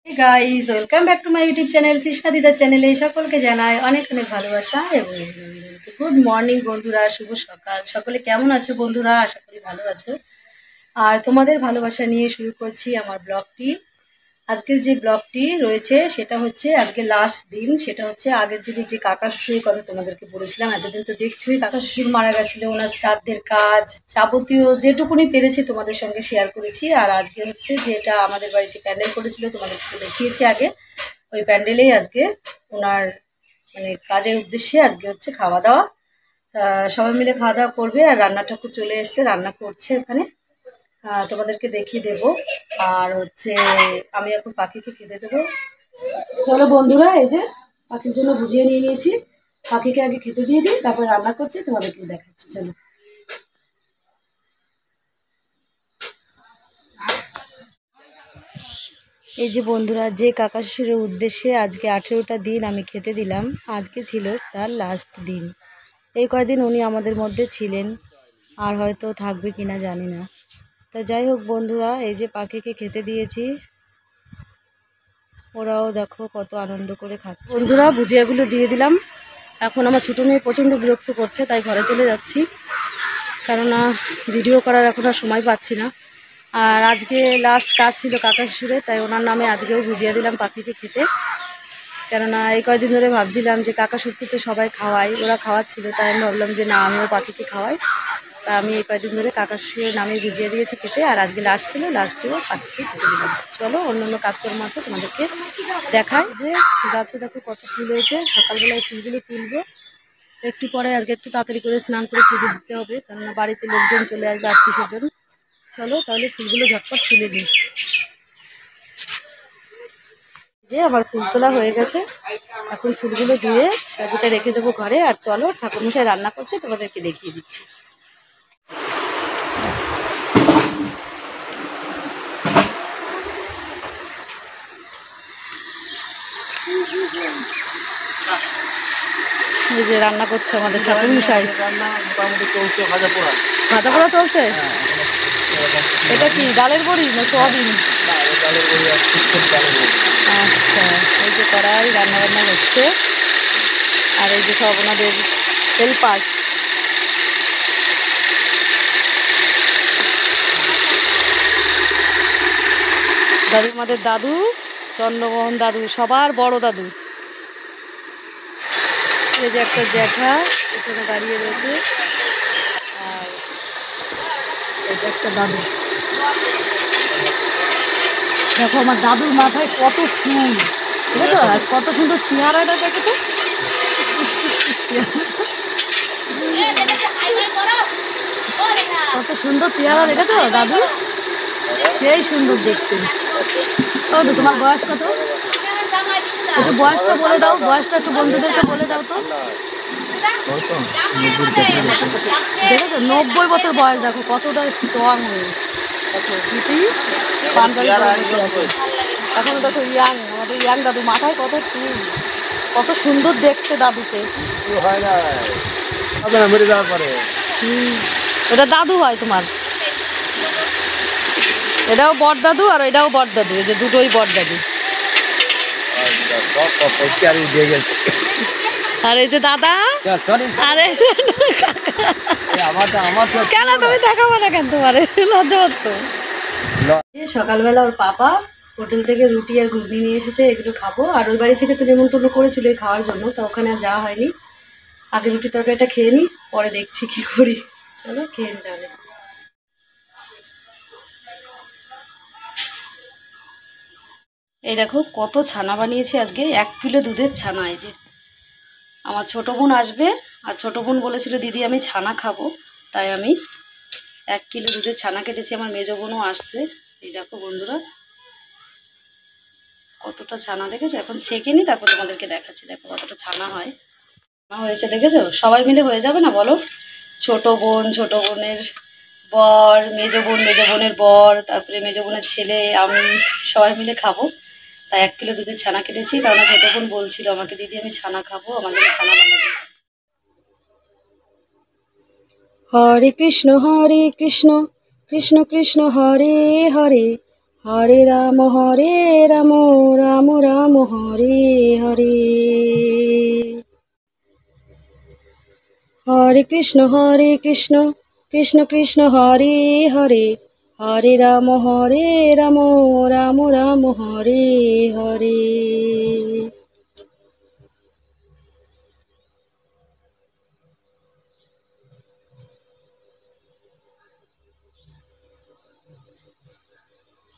Hey guys, welcome back to my YouTube channel তৃষ্ণা দিদার চ্যানেলে সকলকে জানাই অনেক অনেক ভালোবাসা এবং গুড মর্নিং বন্ধুরা, শুভ সকাল। সকলে কেমন আছো বন্ধুরা? আশা করি ভালো আছো। আর তোমাদের ভালোবাসা নিয়ে শুরু করছি আমার ব্লগটি। আজকের যে ব্লগটি রয়েছে সেটা হচ্ছে আজকে লাস্ট দিন। সেটা হচ্ছে আগের দিনে যে কাকা শ্বশুরের কথা তোমাদেরকে বলেছিলাম। এতদিন তো দেখছোই কাকা শ্বশুর মারা গেছিলো, ওনার শ্রাদ্ধের কাজ যাবতীয় যেটুকুনি পেরেছি তোমাদের সঙ্গে শেয়ার করেছি। আর আজকে হচ্ছে যেটা আমাদের বাড়িতে প্যান্ডেল করেছিল তোমাদেরকে দেখিয়েছি আগে, ওই প্যান্ডেলেই আজকে ওনার মানে কাজের উদ্দেশ্যে আজকে হচ্ছে খাওয়া দাওয়া। তা সবাই মিলে খাওয়া দাওয়া করবে। আর রান্না ঠাকুর চলে এসছে, রান্না করছে ওখানে, তোমাদেরকে দেখিয়ে দেবো। আর হচ্ছে আমি এখন পাখিকে খেতে দেবো। চলো বন্ধুরা, এই যে পাখির জন্য বুঝিয়ে নিয়ে নিয়েছি। পাখিকে আগে খেতে দিয়ে দিই, তারপর রান্না করছি, তোমাদেরকে দেখাচ্ছি। চলো। এই যে বন্ধুরা, যে কাকা শ্বশুরের উদ্দেশ্যে আজকে 18টা দিন আমি খেতে দিলাম, আজকে ছিল তার লাস্ট দিন। এই কয়দিন উনি আমাদের মধ্যে ছিলেন, আর হয়তো থাকবে কিনা জানি না। তা যাই হোক বন্ধুরা, এই যে পাখিকে খেতে দিয়েছি, ওরাও দেখো কত আনন্দ করে খাচ্ছে। বন্ধুরা, ভুজিয়াগুলো দিয়ে দিলাম। এখন আমার ছোটো মেয়ে প্রচণ্ড বিরক্ত করছে, তাই ঘরে চলে যাচ্ছি, কেননা ভিডিও করার এখন আর সময় পাচ্ছি না। আর আজকে লাস্ট কাজ ছিল কাকা শ্বশুরের, তাই ওনার নামে আজকেও ভুজিয়া দিলাম পাখিকে খেতে। কেননা এই কয়দিন ধরে ভাবছিলাম যে কাকা শ্বশুরকে সবাই খাওয়াই, ওরা খাওয়াচ্ছিল, তাই আমি ভাবলাম যে না, আমিও পাখিকে খাওয়াই। তা আমি এই কয়দিন ধরে কাকা শ্বশুরের নামে বুঝিয়ে দিয়েছি খেতে। আর আজকে লাস্ট ছিল, লাস্টেও পাখিকে খেতে দিলাম। চলো অন্য অন্য কাজকর্ম আছে তোমাদেরকে দেখায়। যে গাছে দেখো কত ফুল হয়েছে, সকালবেলায় ফুলগুলো তুলবো একটু পরে। আজকে একটু তাড়াতাড়ি করে স্নান করে পুজো দিতে হবে, কেননা বাড়িতে লোকজন চলে আসবে, আত্মীয় স্বজন। চলো তাহলে ফুলগুলো ঝটপট তুলে দিই। যে আমার ফুল তোলা হয়ে গেছে, এখন ফুলগুলো ধুয়ে সাজিটা রেখে দেবো ঘরে। আর চলো, ঠাকুরমশাই রান্না করছে, তোমাদেরকে দেখিয়ে দিচ্ছি। এই যে রান্না করছে আমাদের ঠাকুরমশাই। ভাজা পোড়া চলছে। এটা কি ডালের বড়ি না সোয়াবিন? আচ্ছা, এই যে কড়াই রান্না বান্না হচ্ছে। আর এই যে সব ওনাদের হেল্পার। দাদু, আমাদের দাদু চন্দ্রমোহন দাদু, সবার বড় দাদু। এই যে একটা জ্যাঠা পেছনে দাঁড়িয়ে রয়েছে, আর এই যে একটা দাদু। দেখো আমার দাদুর মাথায় কত চুল, দেখো আর কত সুন্দর চেহারাটা, দেখো তো কত সুন্দর চেহারা, দেখেছো দাদু? সেই সুন্দর দেখতে। ও তো তোমার বয়স কত? একটু বয়সটা বলে দাও, বয়সটা একটু বন্ধুদেরকে বলে দাও তো। দেখেছো 90 বছর বয়স, দেখো কতটা স্ট্রং হয়ে। দেখো দিদি পাঞ্জাবি পরে বসে আছে। এখনো দেখো ইয়াং, আমাদের ইয়াং দাদু, মাথায় কত চুল, কত সুন্দর দেখতে দাদুকে। এটা দাদু হয় তোমার, এটাও বড় দাদু আর এটাও বড় দাদু, এই যে দুটোই বড় দাদু। আর এই যে দাদা, আরে কেন তুমি দেখাবো না কেন? তোমার লজ্জা পাচ্ছ? সকালবেলা ওর পাপা হোটেল থেকে রুটি আর ঘুগনি নিয়ে এসেছে, এগুলো খাবো। আর ওই বাড়ি থেকে তো নেমন্তন্ন করেছিল এই খাওয়ার জন্য, তা ওখানে আর যাওয়া হয়নি। আগে রুটি তরকারিটা খেয়ে নিই, পরে দেখছি কি করি। চলো খেয়ে নি তাহলে। এই দেখো কত ছানা বানিয়েছি আজকে, 1 কিলো দুধের ছানা। এই যে আমার ছোটো বোন আসবে, আর ছোটো বোন বলেছিল দিদি আমি ছানা খাবো, তাই আমি 1 কিলো দুধের ছানা কেটেছি। আমার মেজো বোনও আসছে। এই দেখো বন্ধুরা কতটা ছানা, দেখেছো? এখন ছেঁকে নিই, তারপর তোমাদেরকে দেখাচ্ছি। দেখো কতটা ছানা হয়, হয়েছে দেখেছো? সবাই মিলে হয়ে যাবে না বলো? ছোটো বোন, ছোটো বোনের বর, মেজো বোন, মেজো বোনের বর, তারপরে মেজো বোনের ছেলে, আমি, সবাই মিলে খাবো। তাই 1 কিলো দুধের ছানা কেটেছি, কারণ ছোটো বোন বলছিল আমাকে দিদি আমি ছানা খাবো, আমার জন্য ছানা বানাবে। হরে কৃষ্ণ কৃষ্ণ কৃষ্ণ হরে হরে, হরে রাম রাম রাম হরে হরে, হরে কৃষ্ণ কৃষ্ণ কৃষ্ণ হরে হরে, হরে রাম রাম রাম হরে হরে।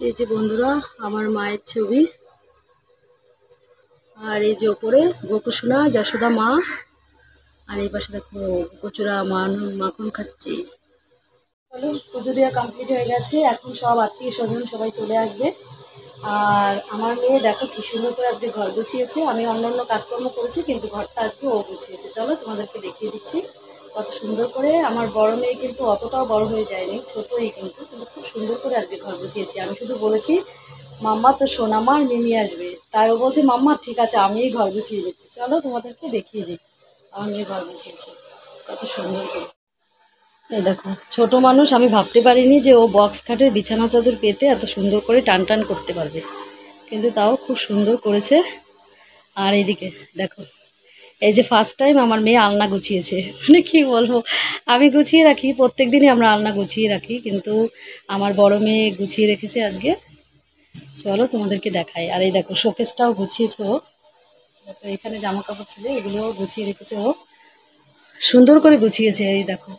এই যে বন্ধুরা আমার মায়ের ছবি, আর এই যে ওপরে গোকুসোনা যশোদা মা, আর এই পাশে দেখো কচুরা মাখন খাচ্ছি। চলো, পুজো দেওয়া কমপ্লিট হয়ে গেছে, এখন সব আত্মীয় স্বজন সবাই চলে আসবে। আর আমার মেয়ে দেখো কি সুন্দর করে আজকে ঘর গুছিয়েছে। আমি অন্যান্য কাজকর্ম করেছি কিন্তু ঘরটা আজকে ও গুছিয়েছে। চলো তোমাদেরকে দেখিয়ে দিচ্ছি কত সুন্দর করে। আমার বড় মেয়ে কিন্তু অতটাও বড় হয়ে যায়নি, ছোটই কিন্তু, কিন্তু খুব সুন্দর করে আজকে ঘর গুছিয়েছি। আমি শুধু বলেছি মাম্মা তো সোনামা আর মিমি আসবে, তাই ও বলছে মাম্মা ঠিক আছে আমিই ঘর গুছিয়ে দিচ্ছি। চলো তোমাদেরকে দেখিয়ে দিই আমার মেয়ে ঘর গুছিয়েছে কত সুন্দর করে। এই দেখো ছোট মানুষ, আমি ভাবতে পারিনি যে ও বক্স খাটের বিছানা চাদর পেতে এত সুন্দর করে টান টান করতে পারবে, কিন্তু তাও খুব সুন্দর করেছে। আর এইদিকে দেখো, এই যে ফার্স্ট টাইম আমার মেয়ে আলনা গুছিয়েছে, মানে কি বলবো, আমি গুছিয়ে রাখি প্রত্যেক দিনই, আমরা আলনা গুছিয়ে রাখি, কিন্তু আমার বড় মেয়ে গুছিয়ে রেখেছে আজকে। চলো তোমাদেরকে দেখাই। আর এই দেখো শোকেসটাও গুছিয়েছে ও, দেখো এখানে জামা কাপড় ছিল এগুলোও গুছিয়ে রেখেছে ও, সুন্দর করে গুছিয়েছে। এই দেখো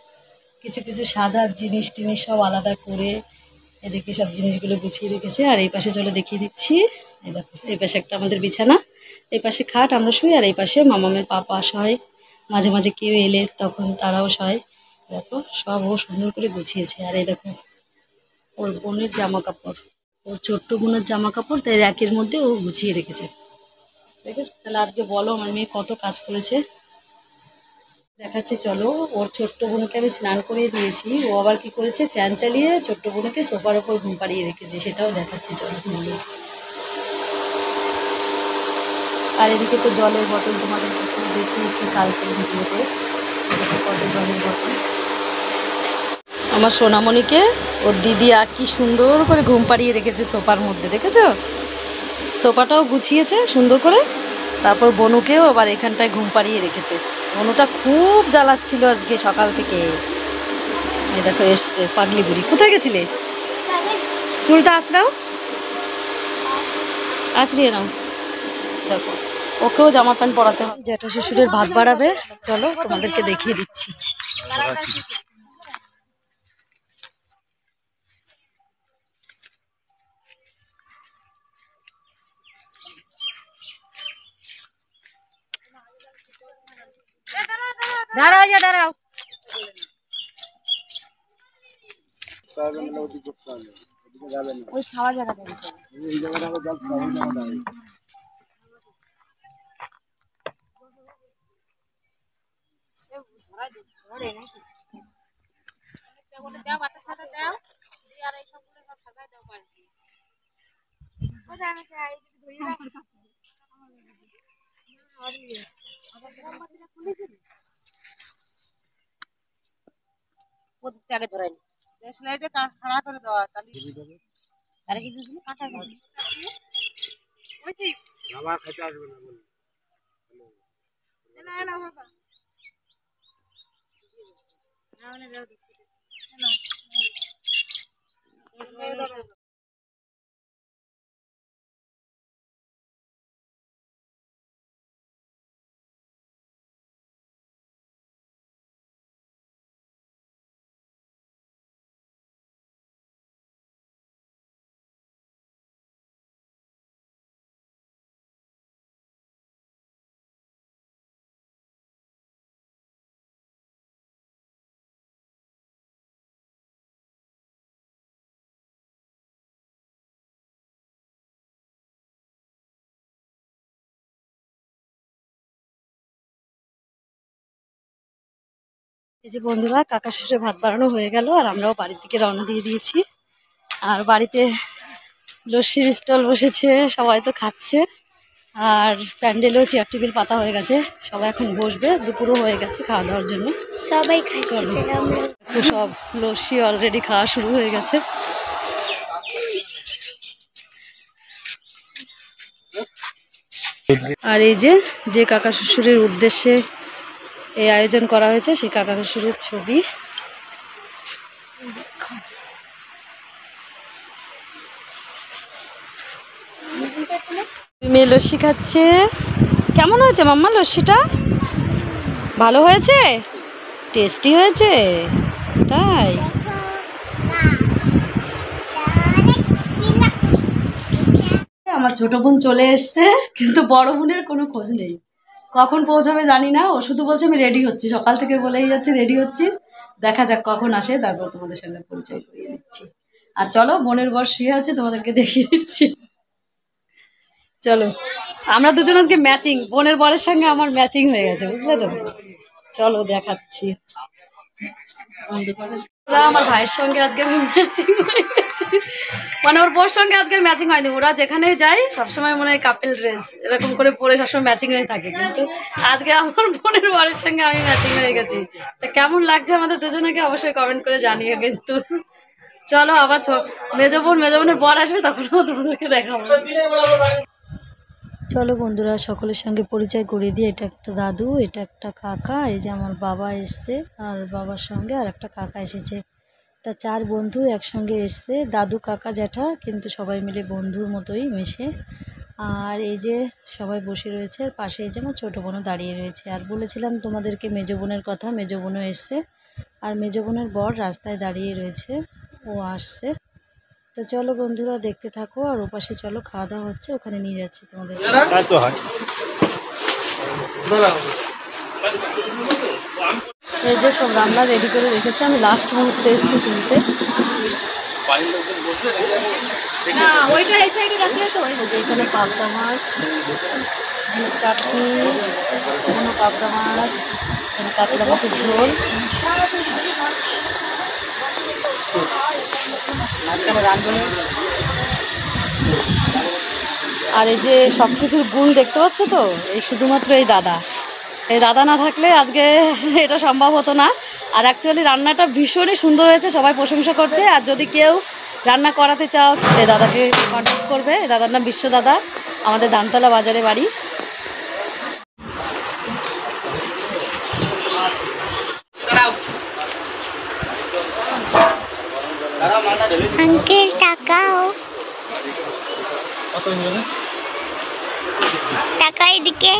কিছু কিছু সাজার জিনিস টিনিস সব আলাদা করে এদিকে সব জিনিসগুলো গুছিয়ে রেখেছে। আর এই পাশে চলে দেখিয়ে দিচ্ছি, এই দেখো এই পাশে একটা আমাদের বিছানা, এই পাশে খাট আমরা শুই, আর এই পাশে মামামের পাপা শয়, মাঝে মাঝে কেউ এলে তখন তারাও শয়। দেখো সব ও সুন্দর করে গুছিয়েছে। আর এই দেখো ওর বোনের জামা কাপড়, ওর ছোট্ট বোনের জামা কাপড়, তাই র্যাকের মধ্যে ও গুছিয়ে রেখেছে। দেখেছো? তাহলে আজকে বলো আমার মেয়ে কত কাজ করেছে। দেখাচ্ছি চলো, ওর ছোট্ট বোনকে আমি স্নান করিয়ে দিয়েছি, ও আবার কি করেছে ফ্যান চালিয়ে ছোট্ট বোনকে সোফার ওপর ঘুম পাড়িয়ে রেখেছে, সেটাও দেখাচ্ছি চলো। আর এদিকে তো জলের বোতল তোমাদের দেখিয়েছি কালকে ভিডিওতে, কত জলের বোতল। আমার সোনামণিকে ওর দিদি আর কি সুন্দর করে ঘুম পাড়িয়ে রেখেছে সোফার মধ্যে, দেখেছো? সোফাটাও গুছিয়েছে সুন্দর করে, তারপর বনুকেও আবার এখানটায় ঘুম পাড়িয়ে রেখেছে। বনুটা খুব জ্বালাচ্ছিল আজকে সকাল থেকে। এই দেখো এসছে পাগলি বুড়ি। কোথায় গেছিলে? চুলটা আঁচড়াও, আঁচড়িয়ে নাও। দেখো ওকেও জামা প্যান্ট পরাতে হবে, জ্যাঠা শ্বশুরের ভাত বাড়াবে, চলো তোমাদেরকে দেখিয়ে দিচ্ছি। দাঁড়াও যা দাঁড়াও ওই খাওয়া জায়গাটা আগে ধরে খাড়া করে দেওয়া তাহলে কি কাটা আবার খেতে আসবে না বাবা এই যে বন্ধুরা কাকা শ্বশুরে ভাত বাড়ানো হয়ে গেল, আর আমরাও বাড়ির দিকে রওনা দিয়ে দিয়েছি। আর বাড়িতে লস্যির স্টল বসেছে, সবাই তো খাচ্ছে। আর প্যান্ডেলেও চেয়ার টেবিল পাতা হয়ে গেছে, সবাই এখন বসবে, দুপুরও হয়ে গেছে খাওয়া দাওয়ার জন্য। সবাই খাই চলো, সব লস্যি অলরেডি খাওয়া শুরু হয়ে গেছে। আর এই যে যে কাকা শ্বশুরের উদ্দেশ্যে এই আয়োজন করা হয়েছে সেই কাকা শ্বশুরের ছবি। মেয়ে লস্যি খাচ্ছে। কেমন হয়েছে মাম্মা লস্যিটা? ভালো হয়েছে, টেস্টি হয়েছে তাই? আমার ছোট বোন চলে এসছে, কিন্তু বড় বোনের কোনো খোঁজ নেই, কখন পৌঁছাবে জানি না। ও শুধু বলছে আমি রেডি হচ্ছি, সকাল থেকে বলেই যাচ্ছি রেডি হচ্ছি, দেখা যাক কখন আসে, তারপর তোমাদের সঙ্গে পরিচয় করিয়ে দিচ্ছি। আর চলো, বোনের বর শুয়ে আছে, তোমাদেরকে দেখিয়ে দিচ্ছি। চলো, আমরা দুজন আজকে ম্যাচিং, বোনের বরের সঙ্গে আমার ম্যাচিং হয়ে গেছে, বুঝলে তো? চলো দেখাচ্ছি। আমার ভাইয়ের সঙ্গে আজকে ম্যাচিং হয়ে গেছে, মানে ওর বোর সঙ্গে আজকে ম্যাচিং হয়নি। ওরা যেখানে যায় সবসময় মনে হয় কাপেল ড্রেস এরকম করে পরে সবসময় ম্যাচিং হয়ে থাকে, কিন্তু আজকে আমার বোনের বরের সঙ্গে আমি ম্যাচিং হয়ে গেছি। তা কেমন লাগছে আমাদের দুজনকে অবশ্যই কমেন্ট করে জানিয়ে কিন্তু। চলো আবার মেজো বোনের বর আসবে, তখন তোমাদেরকে দেখাবো। চলো বন্ধুরা, সকলের সঙ্গে পরিচয় করিয়ে দিই। এটা একটা দাদু, এটা একটা কাকা, এই যে আমার বাবা এসছে আর বাবার সঙ্গে আর একটা কাকা এসেছে। তা 4 বন্ধু একসঙ্গে এসছে, দাদু কাকা জ্যাঠা, কিন্তু সবাই মিলে বন্ধুর মতোই মেশে। আর এই যে সবাই বসে রয়েছে, আর পাশে এই যে আমার ছোটো বোনও দাঁড়িয়ে রয়েছে। আর বলেছিলাম তোমাদেরকে মেজো বোনের কথা, মেজো বোনও এসছে, আর মেজো বোনের বর রাস্তায় দাঁড়িয়ে রয়েছে, ও আসছে। তো চলো বন্ধুরা দেখতে থাকো, আর ওপাশে চলো খাওয়া দাওয়া হচ্ছে, ওখানে নিয়ে যাচ্ছি তোমাদের। এই যে সব রান্না রেডি করে রেখেছে, আমি লাস্ট মুহূর্তে এসেছি কিনতে। এখানে পাবদা মাছ, এখানে চাটনি, এখানে পাবদা মাছ, এখানে কাতলা মাছের ঝোল। আর এই যে সব কিছুর গুণ দেখতে পাচ্ছ তো, এই শুধুমাত্র এই দাদা না থাকলে আজকে এটা সম্ভব হতো না। আর অ্যাকচুয়ালি রান্নাটা ভীষণই সুন্দর হয়েছে, সবাই প্রশংসা করছে। আর যদি কেউ রান্না করাতে চাও, এই দাদাকে কন্ট্যাক্ট করবে। এই দাদার নাম বিশ্ব দাদা, আমাদের ধানতলা বাজারে বাড়ি। আঙ্কেল টাকাও, টাকা এদিকে।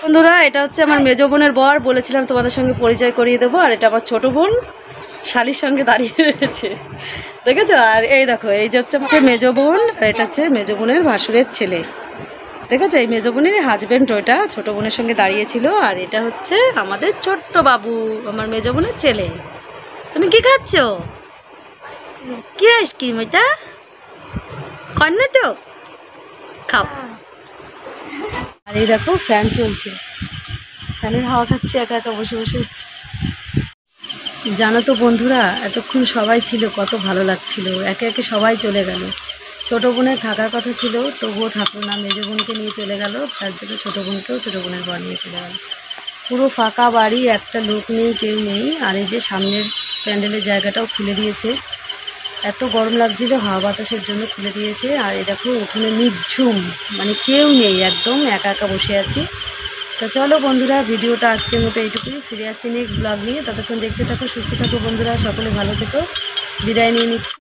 বন্ধুরা, এটা হচ্ছে আমার মেজো বোনের বর, বলেছিলাম তোমাদের সঙ্গে পরিচয় করিয়ে দেবো। আর এটা আমার ছোটো বোন শালির সঙ্গে দাঁড়িয়ে রয়েছে, দেখেছো? আর এই দেখো, এই যে হচ্ছে মেজো বোন, এটা হচ্ছে মেজো বোনের ভাসুরের ছেলে, দেখেছো? এই মেজো বোনের হাজব্যান্ড ওইটা ছোটো বোনের সঙ্গে দাঁড়িয়েছিল। আর এটা হচ্ছে আমাদের ছোট্ট বাবু, আমার মেজো বোনের ছেলে। তুমি কি খাচ্ছ? কি আইসক্রিম এটা? কন্যা তো খাও। আর এই দেখো ফ্যান চলছে, ফ্যানের হাওয়া খাচ্ছে একা একা বসে বসে। জানো তো বন্ধুরা, এতক্ষণ সবাই ছিল, কত ভালো লাগছিল। একে একে সবাই চলে গেল। ছোটো বোনের থাকার কথা ছিল, তবুও থাকলো না, মেজো বোনকে নিয়ে চলে গেল। তার জন্য ছোটো বোনকেও ছোটো বোনের ঘর নিয়ে চলে গেল। পুরো ফাঁকা বাড়ি, একটা লোক নেই, কেউ নেই। আর এই যে সামনের প্যান্ডেলের জায়গাটাও খুলে দিয়েছে, এত গরম লাগছিল, হাওয়া বাতাসের জন্য খুলে দিয়েছে। আর এই দেখো ওখানে নিঝুম, মানে কেউ নেই, একদম একা একা বসে আছি। তো চলো বন্ধুরা, ভিডিওটা আজকের মতো এইটুকুই, ফিরে আসছি নেক্সট ব্লগ নিয়ে। ততক্ষণ দেখতে থাকো, সুস্থ থাকো বন্ধুরা, সকলে ভালো থেকো, বিদায় নিয়ে নিচ্ছি।